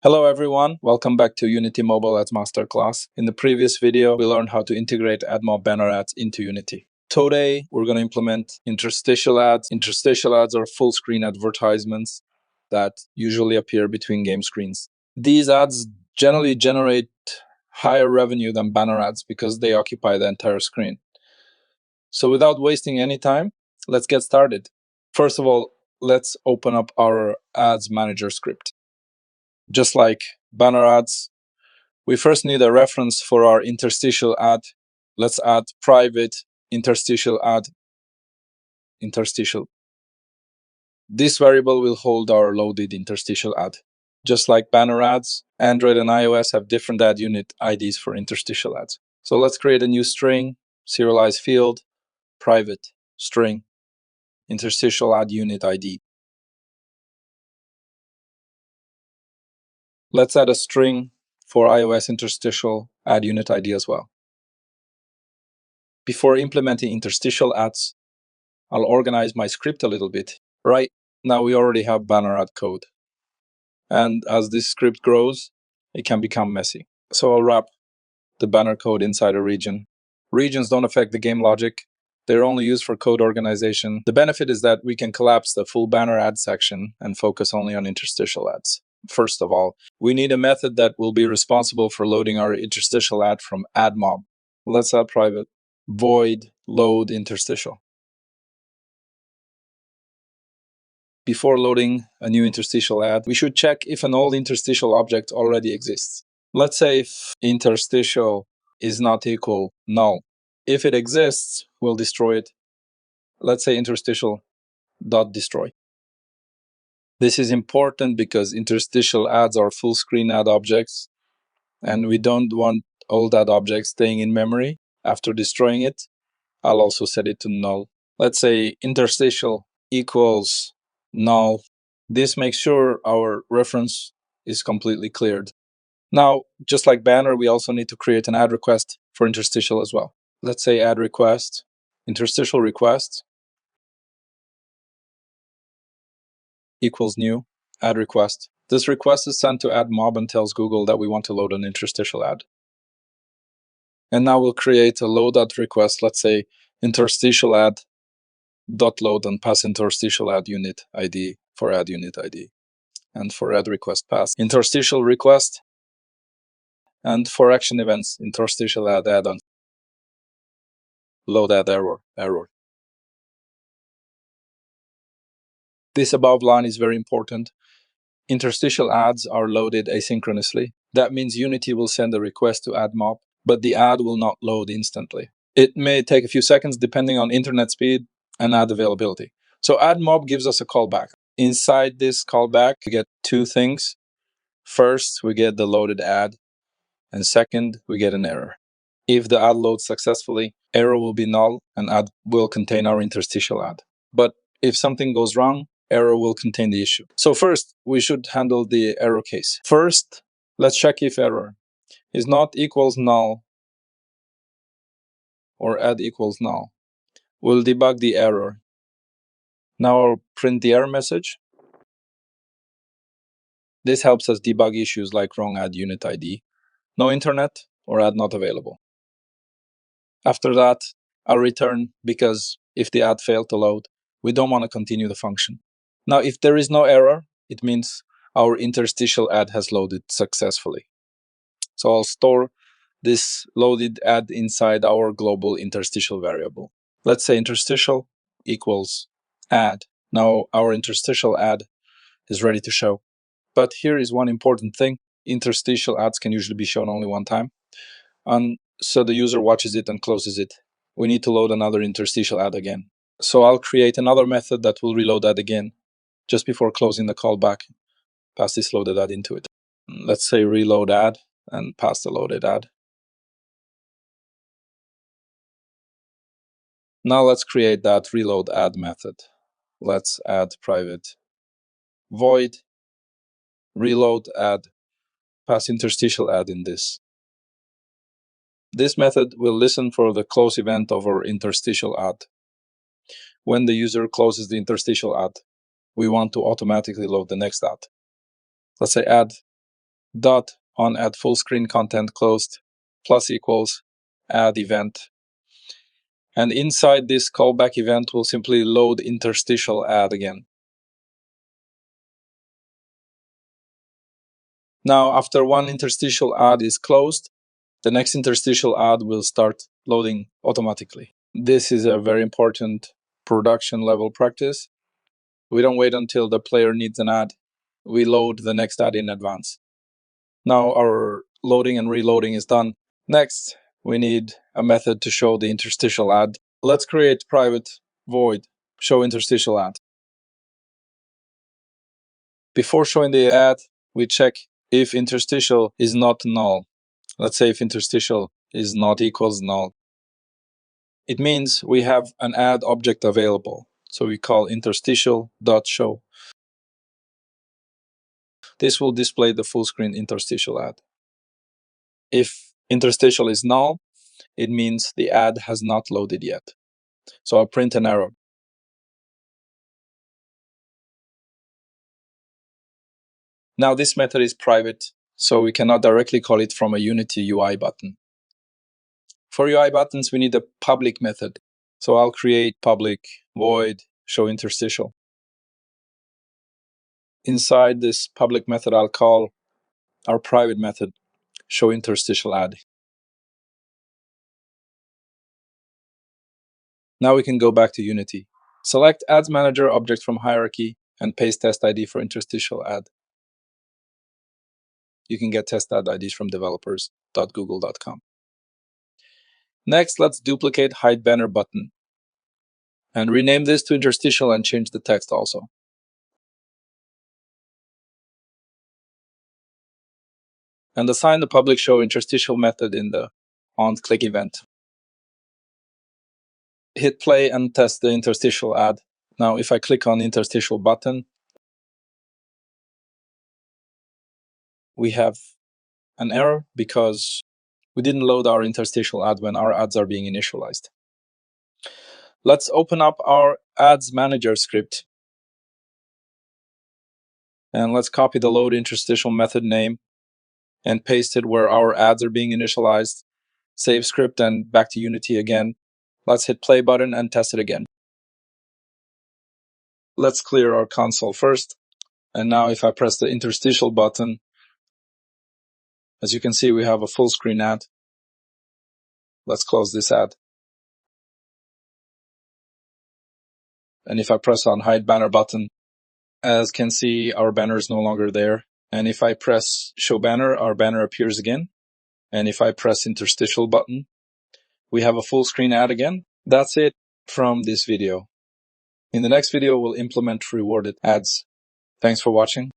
Hello everyone, welcome back to Unity Mobile Ads Masterclass. In the previous video, we learned how to integrate AdMob banner ads into Unity. Today, we're going to implement interstitial ads. Interstitial ads are full screen advertisements that usually appear between game screens. These ads generally generate higher revenue than banner ads because they occupy the entire screen. So without wasting any time, let's get started. First of all, let's open up our ads manager script. Just like banner ads, we first need a reference for our interstitial ad. Let's add private interstitial ad, interstitial. This variable will hold our loaded interstitial ad. Just like banner ads, Android and iOS have different ad unit IDs for interstitial ads. So let's create a new string, serialized field, private string, interstitial ad unit ID. Let's add a string for iOS interstitial ad unit ID as well. Before implementing interstitial ads, I'll organize my script a little bit. Right now, we already have banner ad code. And as this script grows, it can become messy. So I'll wrap the banner code inside a region. Regions don't affect the game logic. They're only used for code organization. The benefit is that we can collapse the full banner ad section and focus only on interstitial ads. First of all, we need a method that will be responsible for loading our interstitial ad from AdMob. Let's add private void load interstitial. Before loading a new interstitial ad, we should check if an old interstitial object already exists. Let's say if interstitial is not equal null. If it exists, we'll destroy it. Let's say interstitial.destroy. This is important because interstitial ads are full screen ad objects, and we don't want old ad objects staying in memory. After destroying it, I'll also set it to null. Let's say interstitial equals null. This makes sure our reference is completely cleared. Now, just like banner, we also need to create an ad request for interstitial as well. Let's say ad request, interstitial request equals new ad request. This request is sent to AdMob and tells Google that we want to load an interstitial ad. And now we'll create a load ad request, let's say interstitial ad dot load and pass interstitial ad unit ID for ad unit ID. And for ad request pass interstitial request, and for action events interstitial ad add-on load ad error. This above line is very important. Interstitial ads are loaded asynchronously. That means Unity will send a request to AdMob, but the ad will not load instantly. It may take a few seconds depending on internet speed and ad availability. So AdMob gives us a callback. Inside this callback, we get two things. First, we get the loaded ad, and second, we get an error. If the ad loads successfully, error will be null and ad will contain our interstitial ad. But if something goes wrong, error will contain the issue. So first, we should handle the error case. First, let's check if error is not equals null or ad equals null. We'll debug the error. Now I'll print the error message. This helps us debug issues like wrong ad unit ID, no internet, or ad not available. After that, I'll return because if the ad failed to load, we don't want to continue the function. Now, if there is no error, it means our interstitial ad has loaded successfully. So I'll store this loaded ad inside our global interstitial variable. Let's say interstitial equals ad. Now our interstitial ad is ready to show. But here is one important thing. Interstitial ads can usually be shown only one time. And so the user watches it and closes it. We need to load another interstitial ad again. So I'll create another method that will reload that again just before closing the callback. Pass this loaded ad into it. Let's say reload ad and pass the loaded ad. Now let's create that reload ad method. Let's add private void reload ad, pass interstitial ad in this. This method will listen for the close event of our interstitial ad. When the user closes the interstitial ad, we want to automatically load the next ad. Let's say ad dot on add full screen content closed plus equals add event. And inside this callback event, we'll simply load interstitial ad again. Now, after one interstitial ad is closed, the next interstitial ad will start loading automatically. This is a very important production level practice. We don't wait until the player needs an ad. We load the next ad in advance. Now our loading and reloading is done. Next, we need a method to show the interstitial ad. Let's create private void show interstitial ad. Before showing the ad, we check if interstitial is not null. Let's say if interstitial is not equals null. It means we have an ad object available. So we call interstitial.show. This will display the full screen interstitial ad. If interstitial is null, it means the ad has not loaded yet. So I'll print an error. Now this method is private, so we cannot directly call it from a Unity UI button. For UI buttons, we need a public method. So I'll create public void show interstitial. Inside this public method, I'll call our private method show interstitial ad. Now we can go back to Unity. Select Ads Manager object from hierarchy and paste test ID for interstitial ad. You can get test ad IDs from developers.google.com. Next, let's duplicate hide banner button and rename this to interstitial and change the text also. And assign the public show interstitial method in the onClick event. Hit play and test the interstitial ad. Now, if I click on interstitial button, we have an error because we didn't load our interstitial ad when our ads are being initialized. Let's open up our Ads Manager script. And let's copy the load interstitial method name and paste it where our ads are being initialized. Save script and back to Unity again. Let's hit play button and test it again. Let's clear our console first. And now if I press the interstitial button, as you can see, we have a full screen ad. Let's close this ad. And if I press on hide banner button, as you can see, our banner is no longer there. And if I press show banner, our banner appears again. And if I press interstitial button, we have a full screen ad again. That's it from this video. In the next video, we'll implement rewarded ads. Thanks for watching.